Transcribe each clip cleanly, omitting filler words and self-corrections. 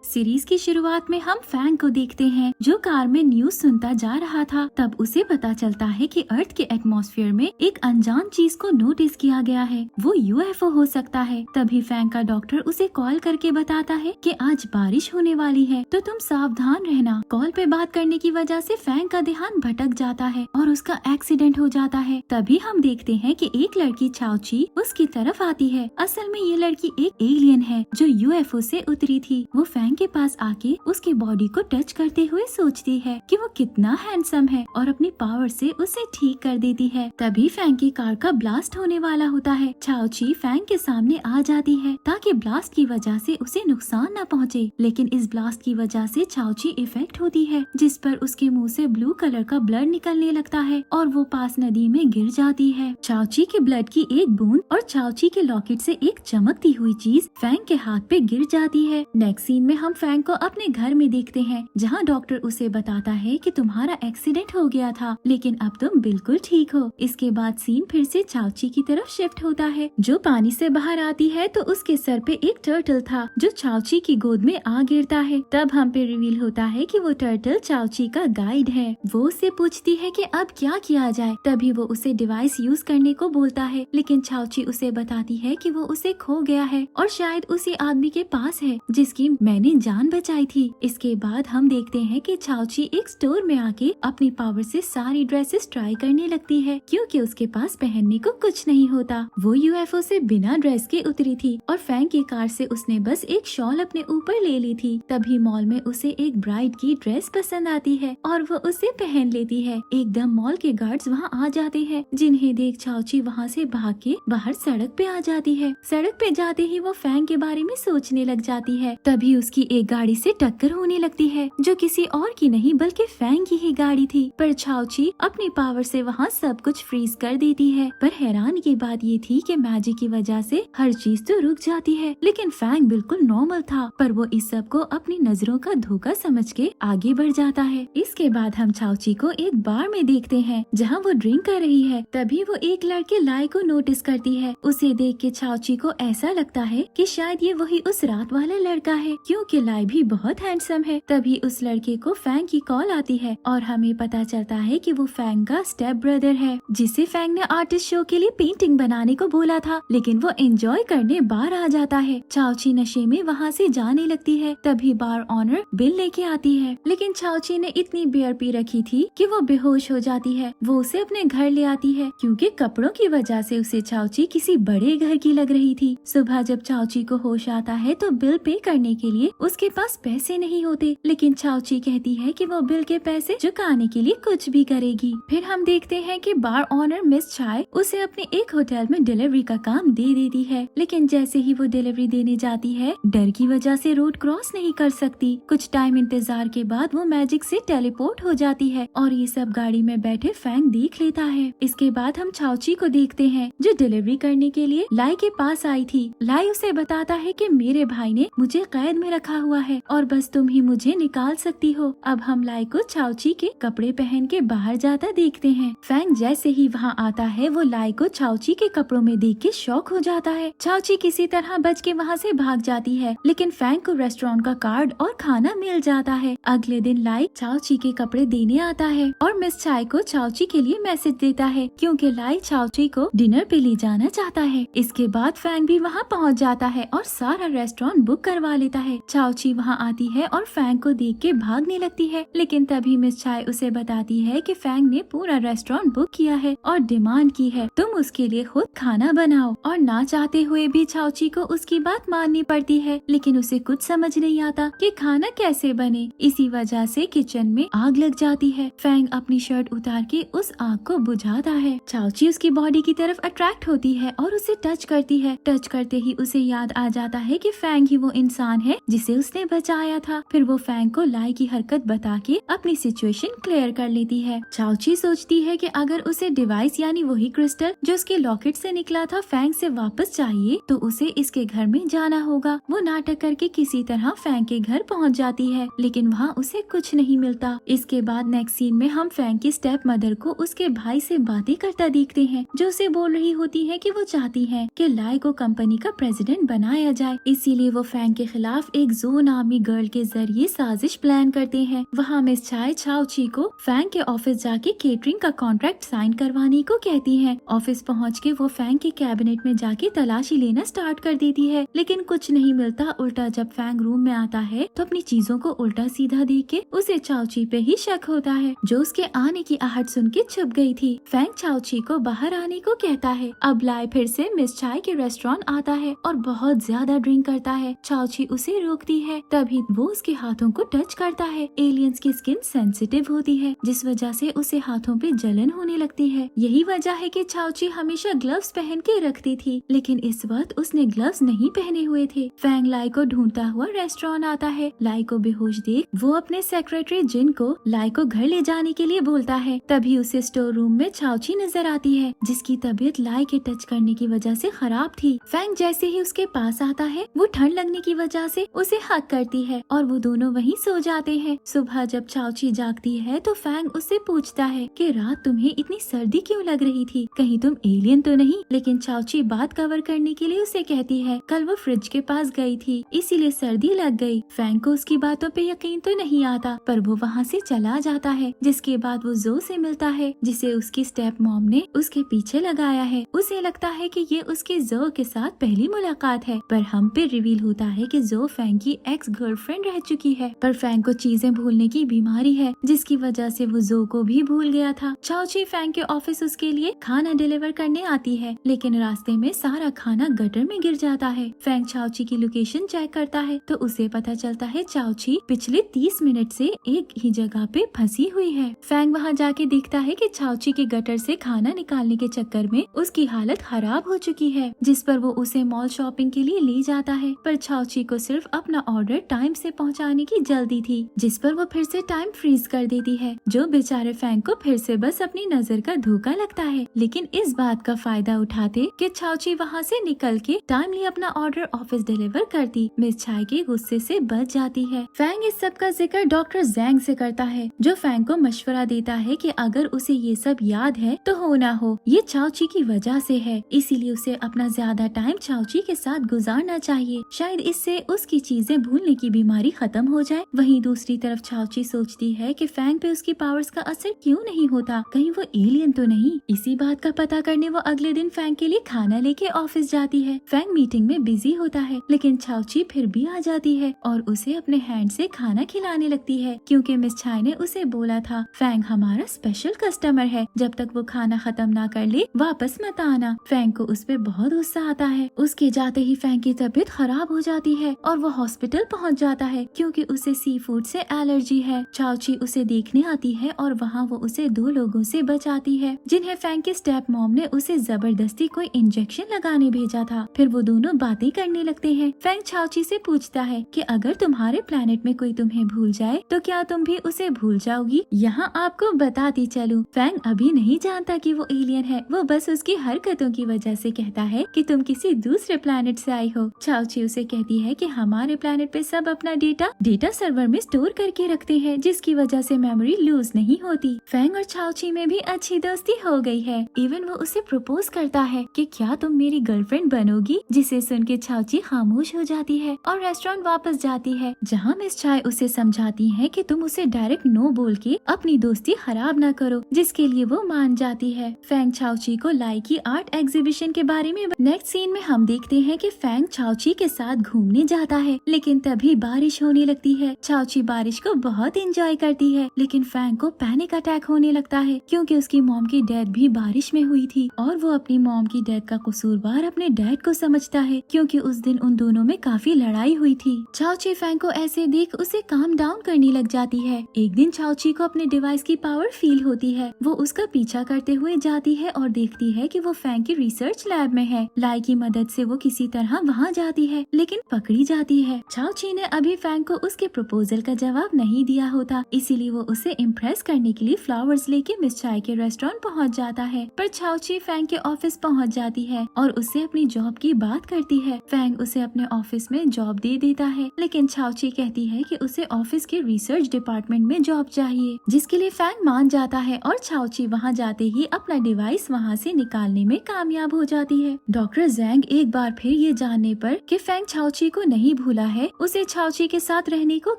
Series की शुरुआत में हम फैंग को देखते हैं जो कार में न्यूज सुनता जा रहा था। तब उसे पता चलता है कि अर्थ के एटमॉस्फेयर में एक अनजान चीज को नोटिस किया गया है, वो यूएफओ हो सकता है। तभी फैंग का डॉक्टर उसे कॉल करके बताता है कि आज बारिश होने वाली है, तो तुम सावधान रहना। कॉल पे बात करने की वजह से फैंग का ध्यान भटक जाता है और उसका एक्सीडेंट हो जाता है। तभी हम देखते हैं कि एक लड़की चाओची उसकी तरफ आती है। असल में ये लड़की एक एलियन है जो यूएफओ से उतरी थी। वो फैंग के पास आके उसकी बॉडी को टच करते हुए सोचती है कि वो कितना हैंडसम है और अपनी पावर से उसे ठीक कर देती है। तभी फैंग की कार का ब्लास्ट होने वाला होता है। चाओची फैंग के सामने आ जाती है ताकि ब्लास्ट की वजह से उसे नुकसान न पहुंचे, लेकिन इस ब्लास्ट की वजह से चाओची इफेक्ट होती है, जिस पर उसके मुंह से ब्लू कलर का ब्लड निकलने लगता है और वो पास नदी में गिर जाती है। चाओची के ब्लड की एक बूंद और चाओची के लॉकेट से एक चमकती हुई चीज फैंग के हाथ पे गिर जाती है। नेक्स्ट सीन में हम फैंग को अपने घर में देखते हैं, जहां डॉक्टर उसे बताता है कि तुम्हारा एक्सीडेंट हो गया था, लेकिन अब तुम बिल्कुल ठीक हो। इसके बाद सीन फिर से चाओची की तरफ शिफ्ट होता है, जो पानी से बाहर आती है तो उसके सर पे एक टर्टल था जो चाओची की गोद में आ गिरता है। तब हम पे रिवील होता है कि वो टर्टल चाओची का गाइड है। वो उससे पूछती है कि अब क्या किया जाए। तभी वो उसे डिवाइस यूज करने को बोलता है, लेकिन चाओची उसे बताती है कि वो उसे खो गया है और शायद उसी आदमी के पास है जिसकी मैंने जान बचाई थी। इसके बाद हम देखते हैं कि चाओची एक स्टोर में आके अपनी पावर से सारी ड्रेसेस ट्राई करने लगती है, क्योंकि उसके पास पहनने को कुछ नहीं होता। वो यूएफओ से बिना ड्रेस के उतरी थी और फैंग की कार से उसने बस एक शॉल अपने ऊपर ले ली थी। तभी मॉल में उसे एक ब्राइड की ड्रेस पसंद आती है और वो उसे पहन लेती है। एकदम मॉल के गार्ड्स वहाँ आ जाते हैं, जिन्हें देख चाओची वहाँ से भाग के बाहर सड़क पे आ जाती है। सड़क पे जाते ही वो फैंग के बारे में सोचने लग जाती है। तभी उसकी एक गाड़ी से टक्कर होने लगती है, जो किसी और की नहीं बल्कि फैंग की ही गाड़ी थी। पर चाओची अपनी पावर से वहाँ सब कुछ फ्रीज कर देती है। पर हैरान की बात ये थी कि मैजिक की वजह से हर चीज तो रुक जाती है, लेकिन फैंग बिल्कुल नॉर्मल था। पर वो इस सब को अपनी नजरों का धोखा समझ के आगे बढ़ जाता है। इसके बाद हम चाओची को एक बार में देखते हैं जहाँ वो ड्रिंक कर रही है। तभी वो एक लड़के लाई को नोटिस करती है। उसे देख के चाओची को ऐसा लगता है कि शायद ये वही उस रात वाला लड़का है, क्योंकि लाई भी बहुत हैंडसम है। तभी उस लड़के को फैंग की कॉल आती है और हमें पता चलता है कि वो फैंग का स्टेप ब्रदर है, जिसे फैंग ने आर्टिस्ट शो के लिए पेंटिंग बनाने को बोला था, लेकिन वो एंजॉय करने बाहर आ जाता है। चाओची नशे में वहाँ से जाने लगती है। तभी बार ऑनर बिल लेके आती है, लेकिन चाओची ने इतनी बियर पी रखी थी कि वो बेहोश हो जाती है। वो उसे अपने घर ले आती है, क्योंकि कपड़ों की वजह से उसे चाओची किसी बड़े घर की लग रही थी। सुबह जब चाओची को होश आता है तो बिल पे करने के लिए उसके पास पैसे नहीं होते, लेकिन चाओची कहती है कि वो बिल के पैसे चुकाने के लिए कुछ भी करेगी। फिर हम देखते हैं कि बार ऑनर मिस चाय उसे अपने एक होटल में डिलीवरी का काम दे देती है, लेकिन जैसे ही वो डिलीवरी देने जाती है, डर की वजह से रोड क्रॉस नहीं कर सकती। कुछ टाइम इंतजार के बाद वो मैजिक से टेलीपोर्ट हो जाती है और ये सब गाड़ी में बैठे फैंग देख लेता है। इसके बाद हम चाओची को देखते हैं, जो डिलीवरी करने के लिए लाई के पास आई थी। लाई उसे बताता है कि मेरे भाई ने मुझे कैद में रखा हुआ है और बस तुम ही मुझे निकाल सकती हो। अब हम लाई को चाओची के कपड़े पहन के बाहर जाता देखते हैं। फैंग जैसे ही वहाँ आता है, वो लाई को चाओची के कपड़ों में देख के शॉक हो जाता है। चाओची किसी तरह बच के वहाँ से भाग जाती है, लेकिन फैंग को रेस्टोरेंट का कार्ड और खाना मिल जाता है। अगले दिन लाई चाओची के कपड़े देने आता है और मिस चाय को चाओची के लिए मैसेज देता है, क्योंकि लाई चाओची को डिनर पे ले जाना चाहता है। इसके बाद फैंग भी वहाँ पहुँच जाता है और सारा रेस्टोरेंट बुक करवा लेता है। चाओची वहाँ आती है और फैंग को देख के भागने लगती है, लेकिन तभी मिस चाय उसे बताती है कि फैंग ने पूरा रेस्टोरेंट बुक किया है और डिमांड की है तुम उसके लिए खुद खाना बनाओ। और ना चाहते हुए भी चाओची को उसकी बात माननी पड़ती है, लेकिन उसे कुछ समझ नहीं आता कि खाना कैसे बने। इसी वजह से किचन में आग लग जाती है। फैंग अपनी शर्ट उतार के उस आग को बुझाता है। चाओची उसकी बॉडी की तरफ अट्रैक्ट होती है और उसे टच करती है। टच करते ही उसे याद आ जाता है कि फैंग ही वो इंसान है जिसे उसने बचाया था। फिर वो फैंग को लाई की हरकत बता के अपनी सिचुएशन क्लियर कर लेती है। चाओची सोचती है कि अगर उसे डिवाइस यानी वही क्रिस्टल जो उसके लॉकेट से निकला था फैंग से वापस चाहिए, तो उसे इसके घर में जाना होगा। वो नाटक करके किसी तरह फैंग के घर पहुंच जाती है, लेकिन वहाँ उसे कुछ नहीं मिलता। इसके बाद नेक्स्ट सीन में हम फैंग की स्टेप मदर को उसके भाई से बातें करता देखते हैं, जो उसे बोल रही होती है कि वो चाहती है कि लाई को कंपनी का प्रेसिडेंट बनाया जाए, इसीलिए वो फैंग के खिलाफ एक जो नामी गर्ल के जरिए साजिश प्लान करते हैं। वहाँ मिस चाय चाओची को फैंग के ऑफिस जाके केटरिंग का कॉन्ट्रैक्ट साइन करवाने को कहती है। ऑफिस पहुँच के वो फैंग के कैबिनेट में जाके तलाशी लेना स्टार्ट कर देती है, लेकिन कुछ नहीं मिलता। उल्टा जब फैंग रूम में आता है तो अपनी चीजों को उल्टा सीधा देख के उसे चाओची पे ही शक होता है, जो उसके आने की आहट सुन के छुप गई थी। फैंग चाओची को बाहर आने को कहता है। अब लाई फिर से मिस चाय के रेस्टोरेंट आता है और बहुत ज्यादा ड्रिंक करता है। चाओची उसे रोकती है, तभी वो उसके हाथों को टच करता है। एलियंस की स्किन सेंसिटिव होती है, जिस वजह से उसे हाथों पे जलन होने लगती है। यही वजह है कि चाओची हमेशा ग्लव्स पहन के रखती थी, लेकिन इस वक्त उसने ग्लव्स नहीं पहने हुए थे। फैंग लाई को ढूंढता हुआ रेस्टोरेंट आता है। लाई को बेहोश देख वो अपने सेक्रेटरी जिन को लाई को घर ले जाने के लिए बोलता है। तभी उसे स्टोर रूम में चाओची नजर आती है, जिसकी तबीयत लाई के टच करने की वजह से खराब थी। फैंग जैसे ही उसके पास आता है, वो ठंड लगने की वजह से उसे हक करती है और वो दोनों वहीं सो जाते हैं। सुबह जब चाओची जागती है तो फैंग उससे पूछता है कि रात तुम्हें इतनी सर्दी क्यों लग रही थी, कहीं तुम एलियन तो नहीं। लेकिन चाओची बात कवर करने के लिए उसे कहती है कल वो फ्रिज के पास गई थी, इसीलिए सर्दी लग गई। फैंग को उसकी बातों पे यकीन तो नहीं आता, पर वो वहाँ से चला जाता है। जिसके बाद वो जो से मिलता है, जिसे उसकी स्टेप मॉम ने उसके पीछे लगाया है। उसे लगता है कि ये उसके जो के साथ पहली मुलाकात है, पर हम पे रिवील होता है कि जो फैंग की एक्स गर्लफ्रेंड रह चुकी है। पर फैंग को चीजें भूलने की बीमारी है, जिसकी वजह से वो जो को भी भूल गया था। चाओची फैंग के ऑफिस उसके लिए खाना डिलीवर करने आती है, लेकिन रास्ते में सारा खाना गटर में गिर जाता है। फैंग चाओची की लोकेशन चेक करता है तो उसे पता चलता है चाओची पिछले 30 मिनट से एक ही जगह पे फंसी हुई है। फैंग वहाँ जाके देखता है कि चाओची के गटर से खाना निकालने के चक्कर में उसकी हालत खराब हो चुकी है, जिस पर वो उसे मॉल शॉपिंग के लिए ले जाता है। पर चाओची को सिर्फ अपना ऑर्डर टाइम से पहुँचाने की जल्दी थी, जिस पर वो फिर से टाइम फ्रीज कर देती है, जो बेचारे फैंग को फिर से बस अपनी नजर का धोखा लगता है। लेकिन इस बात का फायदा उठाते कि चाओची वहाँ से निकल के टाइमली अपना ऑर्डर ऑफिस डिलीवर करती, मिस चाय के गुस्से से बच जाती है। फैंग इस सब का जिक्र डॉक्टर जैंग से करता है, जो फैंग को मशवरा देता है कि अगर उसे ये सब याद है तो हो ना हो ये चाओची की वजह से है, इसीलिए उसे अपना ज्यादा टाइम चाओची के साथ गुजारना चाहिए। शायद इससे उसकी चीजें भूलने की बीमारी खत्म हो जाए। वहीं दूसरी तरफ चाओची सोचती है कि फैंग पे उसकी पावर्स का असर क्यों नहीं होता, कहीं वो एलियन तो नहीं। इसी बात का पता करने वो अगले दिन फैंग के लिए खाना लेके ऑफिस जाती है। फैंग मीटिंग में बिजी होता है, लेकिन चाओची फिर भी आ जाती है और उसे अपने हैंड से खाना खिलाने लगती है, क्योंकि मिस चाय ने उसे बोला था फैंग हमारा स्पेशल कस्टमर है, जब तक वो खाना खत्म ना कर ले वापस मत आना। फैंग को उस पे बहुत गुस्सा आता है। उसके जाते ही फैंग की तबीयत खराब हो जाती है और वो हॉस्पिटल पहुंच जाता है, क्योंकि उसे सी फूड से एलर्जी है। चाओची उसे देखने आती है और वहाँ वो उसे 2 लोगों से बचाती है, जिन्हें फैंग के स्टेप मॉम ने उसे जबरदस्ती कोई इंजेक्शन लगाने भेजा था। फिर वो दोनों बातें करने लगते हैं। फैंग चाओची से पूछता है कि अगर तुम्हारे प्लेनेट में कोई तुम्हें भूल जाए तो क्या तुम भी उसे भूल जाओगी। यहाँ आपको बताती चलूं, फैंग अभी नहीं जानता कि वो एलियन है, वो बस उसकी हरकतों की वजह से कहता है कि तुम किसी दूसरे प्लेनेट से आई हो। चाओची उसे कहती है कि हमारे प्लेनेट पे सब अपना डेटा सर्वर में स्टोर करके रखते हैं, जिसकी वजह से मेमोरी लूज नहीं होती। फैंग और चाओची में भी अच्छी दोस्ती हो गई है। इवन वो उसे प्रपोज करता है कि क्या तुम मेरी गर्लफ्रेंड बनोगी, जिसे सुन के चाओची खामोश हो जाती है और रेस्टोरेंट वापस जाती है, जहाँ मिस चाय उसे समझाती है कि तुम उसे डायरेक्ट नो बोल के अपनी दोस्ती खराब ना करो, जिसके लिए वो मान जाती है। फैंग चाओची को लाई की आर्ट एग्जीबिशन के बारे में नेक्स्ट सीन में हम देखते हैं कि फैंग चाओची के साथ घूमने जाता है, लेकिन तभी बारिश होने लगती है। चाओची बारिश को बहुत एंजॉय करती है, लेकिन फैंग को पैनिक अटैक होने लगता है, क्योंकि उसकी मॉम की डेथ भी बारिश में हुई थी और वो अपनी मॉम की डेथ का कसूरवार अपने डैड को समझता है, क्योंकि उस दिन उन दोनों में काफी लड़ाई हुई थी। चाओची फैंग को ऐसे देख उसे काम डाउन करने लग जाती है। एक दिन चाओची को अपने डिवाइस की पावर फील होती है। वो उसका पीछा करते हुए जाती है और देखती है कि वो फैंग की रिसर्च लैब में है। लाई की मदद से वो किसी तरह वहाँ जाती है, लेकिन पकड़ी जाती है। चाओची ने अभी फैंग को उसके प्रपोजल का जवाब नहीं दिया होता, इसीलिए वो उसे इम्प्रेस करने के लिए फ्लावर्स लेके मिस चाय के रेस्टोरेंट पहुँच जाता है। पर चाओची फैंग के ऑफिस पहुँच जाती है और उससे अपनी जॉब की बात करती है। फैंग उसे अपने ऑफिस में जॉब दे देता है, लेकिन चाओची कहती है कि उसे ऑफिस के रिसर्च डिपार्टमेंट में जॉब चाहिए, जिसके लिए फैंग मान जाता है और चाओची वहाँ जाते ही अपना डिवाइस वहाँ से निकालने में कामयाब हो जाती है। डॉक्टर जैंग एक बार फिर ये जानने पर कि फैंग चाओची को नहीं भूला बोला है उसे छाओची के साथ रहने को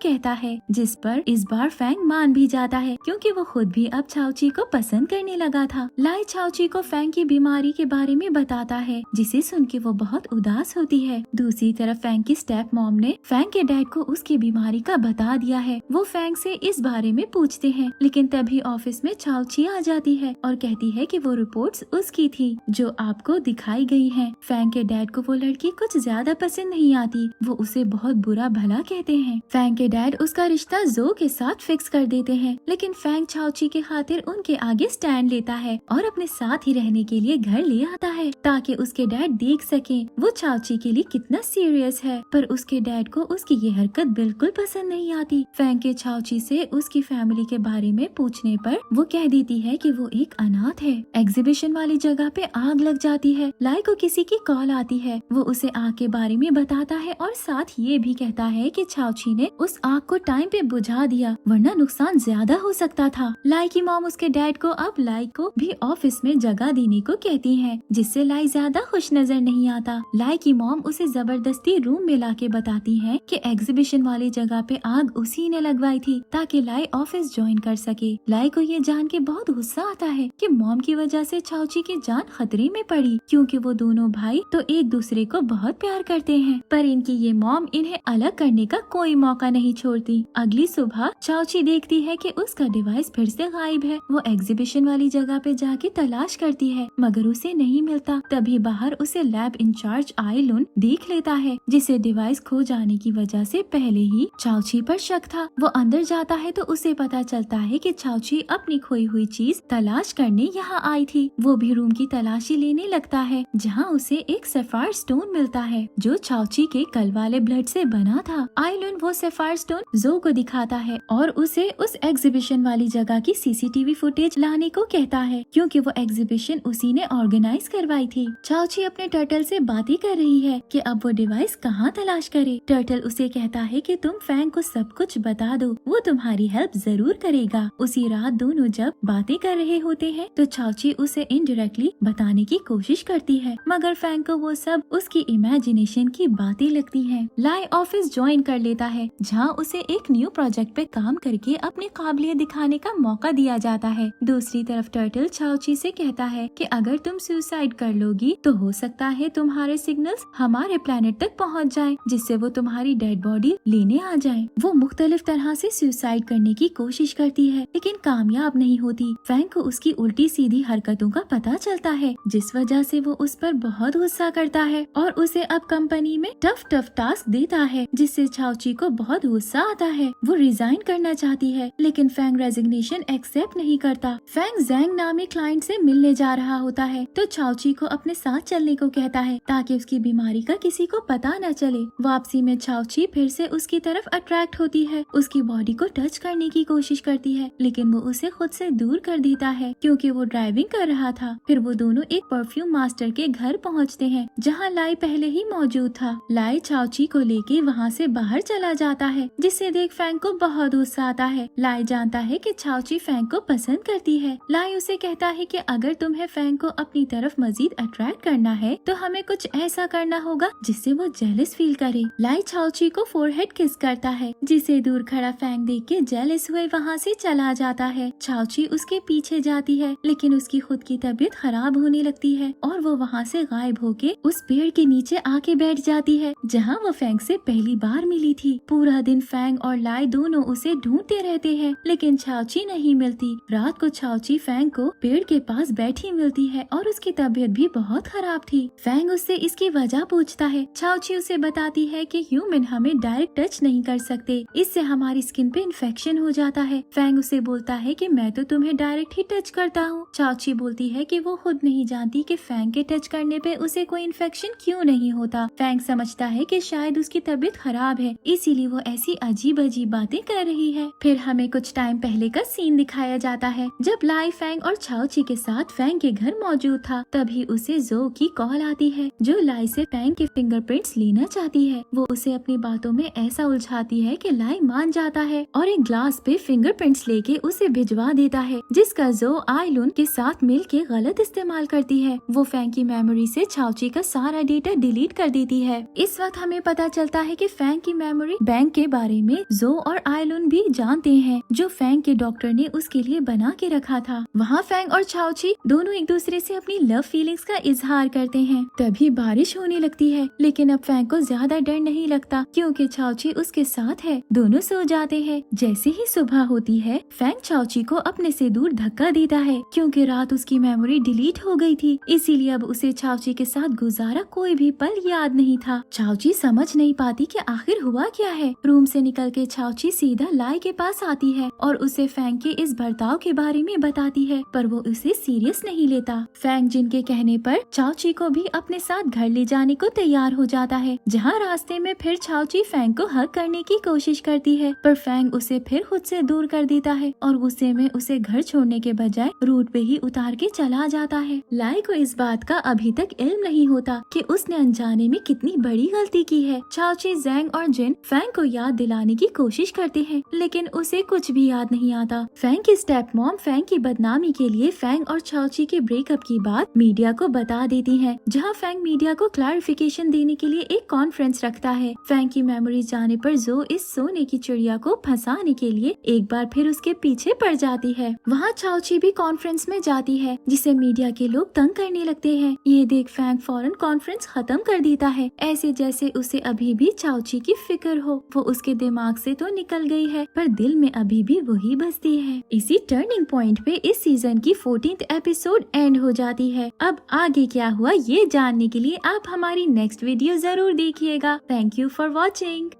कहता है, जिस पर इस बार फैंग मान भी जाता है क्योंकि वो खुद भी अब छाओची को पसंद करने लगा था। लाई छाओची को फैंग की बीमारी के बारे में बताता है, जिसे सुन के वो बहुत उदास होती है। दूसरी तरफ फैंग की स्टेप मॉम ने फैंग के डैड को उसकी बीमारी का बता दिया है। वो फैंग से इस बारे में पूछते हैं, लेकिन तभी ऑफिस में छाओची आ जाती है और कहती है कि वो रिपोर्ट्स उसकी थी जो आपको दिखाई गई हैं। फैंग के डैड को वो लड़की कुछ ज्यादा पसंद नहीं आती, वो उसे बहुत बुरा भला कहते हैं। फैंग के डैड उसका रिश्ता जो के साथ फिक्स कर देते हैं, लेकिन फैंग छाओची के खातिर उनके आगे स्टैंड लेता है और अपने साथ ही रहने के लिए घर ले आता है ताकि उसके डैड देख सके वो छाओची के लिए कितना सीरियस है। पर उसके डैड को उसकी ये हरकत बिल्कुल पसंद नहीं आती। फैंग के छाओची से उसकी फैमिली के बारे में पूछने पर वो कह देती है कि वो एक अनाथ है। एग्जीबिशन वाली जगह पे आग लग जाती है। लाई को किसी की कॉल आती है, वो उसे आग के बारे में बताता है और साथ ये भी कहता है कि छाओची ने उस आग को टाइम पे बुझा दिया, वरना नुकसान ज्यादा हो सकता था। लाई की मॉम उसके डैड को अब लाई को भी ऑफिस में जगह देने को कहती है, जिससे लाई ज्यादा खुश नजर नहीं आता। लाई की मॉम उसे जबरदस्ती रूम में लाके बताती है कि एग्जीबिशन वाली जगह पे आग उसी ने लगवाई थी ताकि लाई ऑफिस ज्वाइन कर सके। लाई को ये जान के बहुत गुस्सा आता है कि मॉम की वजह से छाओची की जान खतरे में पड़ी, क्योंकि वो दोनों भाई तो एक दूसरे को बहुत प्यार करते हैं। पर इनकी ये मॉम इन्हें अलग करने का कोई मौका नहीं छोड़ती। अगली सुबह छाओची देखती है कि उसका डिवाइस फिर से गायब है। वो एग्जीबिशन वाली जगह पे जाके तलाश करती है, मगर उसे नहीं मिलता। तभी बाहर उसे लैब इंचार्ज आई लुन देख लेता है, जिसे डिवाइस खो जाने की वजह से पहले ही छाओची पर शक था। वो अंदर जाता है तो उसे पता चलता है कि छाओची अपनी खोई हुई चीज तलाश करने यहाँ आई थी। वो भी रूम की तलाशी लेने लगता है, जहाँ उसे एक सैफायर स्टोन मिलता है जो छाओची के कल वाले ब्लड से बना था। आई लुन वो सैफायर स्टोन जो को दिखाता है और उसे उस एग्जीबिशन वाली जगह की सीसीटीवी फुटेज लाने को कहता है, क्योंकि वो एग्जीबिशन उसी ने ऑर्गेनाइज करवाई थी। छाओची अपने टर्टल से बातें कर रही है कि अब वो डिवाइस कहाँ तलाश करे। टर्टल उसे कहता है कि तुम फैंग को सब कुछ बता दो, वो तुम्हारी हेल्प जरूर करेगा। उसी रात दोनों जब बातें कर रहे होते हैं तो छाओची उसे इनडायरेक्टली बताने की कोशिश करती है, मगर फैंग को वो सब उसकी इमेजिनेशन की बातें लगती हैं। लाई ऑफिस ज्वाइन कर लेता है, जहाँ उसे एक न्यू प्रोजेक्ट पे काम करके अपनी काबिलियत दिखाने का मौका दिया जाता है। दूसरी तरफ टर्टल छाओची से कहता है कि अगर तुम सुसाइड कर लोगी तो हो सकता है तुम्हारे सिग्नल्स हमारे प्लेनेट तक पहुँच जाए, जिससे वो तुम्हारी डेड बॉडी लेने आ जाए। वो मुख्तलिफ तरह से सुसाइड करने की कोशिश करती है, लेकिन कामयाब नहीं होती। फैंग को उसकी उल्टी सीधी हरकतों का पता चलता है, जिस वजह से वो उस पर बहुत गुस्सा करता है और उसे अब कंपनी में टफ टास्क देता है, जिससे छाओची को बहुत गुस्सा आता है। वो रिजाइन करना चाहती है, लेकिन फैंग रेजिग्नेशन एक्सेप्ट नहीं करता। फैंग जैंग नामी क्लाइंट से मिलने जा रहा होता है तो छाओची को अपने साथ चलने को कहता है ताकि उसकी बीमारी का किसी को पता न चले। वापसी में छाओची फिर से उसकी तरफ अट्रैक्ट होती है, उसकी बॉडी को टच करने की कोशिश करती है, लेकिन वो उसे खुद से दूर कर देता है क्योंकि वो ड्राइविंग कर रहा था। फिर वो दोनों एक परफ्यूम मास्टर के घर पहुंचते हैं, जहां लाई पहले ही मौजूद था। लाई छाओची को लेके वहां से बाहर चला जाता है, जिससे देख फैंग को बहुत गुस्सा आता है। लाई जानता है कि छाओची फैंग को पसंद करती है। लाई उसे कहता है कि अगर तुम्हें फैंग को अपनी तरफ मजीद अट्रैक्ट करना है तो हमें कुछ ऐसा करना होगा जिससे वो जेलस फील करे। लाई छाओची को फोरहेड किस करता है, जिसे दूर खड़ा फैंग देख के जेलस हुए वहाँ से चला जाता है। छाओची उसके पीछे जाती है, लेकिन उसकी खुद की तबीयत खराब होने लगती है और वो वहाँ से गायब होके उस पेड़ के नीचे आके बैठ जाती है, जहाँ वो फैंग से पहली बार मिली थी। पूरा दिन फैंग और लाई दोनों उसे ढूंढते रहते हैं, लेकिन छाओची नहीं मिलती। रात को छाओची फैंग को पेड़ के पास बैठी मिलती है और उसकी तबीयत भी बहुत खराब थी। फैंग उससे इसकी वजह पूछता है। छाओची उसे बताती है कि ह्यूमन हमें डायरेक्ट टच नहीं कर सकते, इससे हमारी स्किन पे इन्फेक्शन हो जाता है। फैंग उसे बोलता है कि मैं तो तुम्हें डायरेक्ट ही टच करता हूँ। छाओची बोलती है कि वो खुद नहीं जानती कि फैंग के टच करने पे उसे कोई इन्फेक्शन क्यों नहीं होता। फैंग समझता है कि शायद उसकी तबीयत खराब है, इसीलिए वो ऐसी अजीब अजीब बातें कर रही है। फिर हमें कुछ टाइम पहले का सीन दिखाया जाता है, जब लाई फैंग और छाओची के साथ फैंग के घर मौजूद था। तभी उसे जो की कॉल आती है, जो लाई से फैंग के फिंगरप्रिंट्स लेना चाहती है। वो उसे अपनी बातों में ऐसा उलझाती है कि लाई मान जाता है और एक ग्लास पे फिंगरप्रिंट्स लेके उसे भिजवा देता है, जिसका जो आई लुन के साथ मिलके गलत इस्तेमाल करती है। वो फैंग की मेमोरी से छाओची का सारा डेटा डिलीट कर देती है। इस वक्त हमें पता पता चलता है कि फैंग की मेमोरी बैंक के बारे में जो और आयलुन भी जानते हैं, जो फैंग के डॉक्टर ने उसके लिए बना के रखा था। वहाँ फैंग और चाओची दोनों एक दूसरे से अपनी लव फीलिंग्स का इजहार करते हैं। तभी बारिश होने लगती है, लेकिन अब फैंग को ज्यादा डर नहीं लगता क्योंकि चाओची उसके साथ है। दोनों सो जाते हैं। जैसे ही सुबह होती है, फैंग चाओची को अपने से दूर धक्का देता है क्योंकि रात उसकी मेमोरी डिलीट हो गई थी, इसीलिए अब उसे चाओची के साथ गुजारा कोई भी पल याद नहीं था। चाओची समझ नहीं पाती कि आखिर हुआ क्या है। रूम से निकल के चाओची सीधा लाई के पास आती है और उसे फैंग के इस बर्ताव के बारे में बताती है, पर वो उसे सीरियस नहीं लेता। फैंग जिनके कहने पर चाओची को भी अपने साथ घर ले जाने को तैयार हो जाता है, जहाँ रास्ते में फिर चाओची फैंग को हग करने की कोशिश करती है, पर फैंग उसे फिर खुद से दूर कर देता है और गुस्से में उसे घर छोड़ने के बजाय रोड पे ही उतार के चला जाता है। लाई को इस बात का अभी तक इल्म नहीं होता कि उसने अनजाने में कितनी बड़ी गलती की है। चाओची, ज़ैंग और जिन फैंग को याद दिलाने की कोशिश करते हैं, लेकिन उसे कुछ भी याद नहीं आता। फैंग की स्टेप मॉम फैंग की बदनामी के लिए फैंग और चाओची के ब्रेकअप की बात मीडिया को बता देती है, जहाँ फैंग मीडिया को क्लैरिफिकेशन देने के लिए एक कॉन्फ्रेंस रखता है। फैंग की मेमोरीज जाने पर जो इस सोने की चिड़िया को फंसाने के लिए एक बार फिर उसके पीछे पड़ जाती है। वहाँ चाओची भी कॉन्फ्रेंस में जाती है, जिसे मीडिया के लोग तंग करने लगते हैं। ये देख फैंग फौरन कॉन्फ्रेंस खत्म कर देता है, ऐसे जैसे उसे अभी भी चाओची की फिक्र हो। वो उसके दिमाग से तो निकल गई है, पर दिल में अभी भी वही बसती है। इसी टर्निंग पॉइंट पे इस सीजन की 14th एपिसोड एंड हो जाती है। अब आगे क्या हुआ ये जानने के लिए आप हमारी नेक्स्ट वीडियो जरूर देखिएगा। Thank you for watching.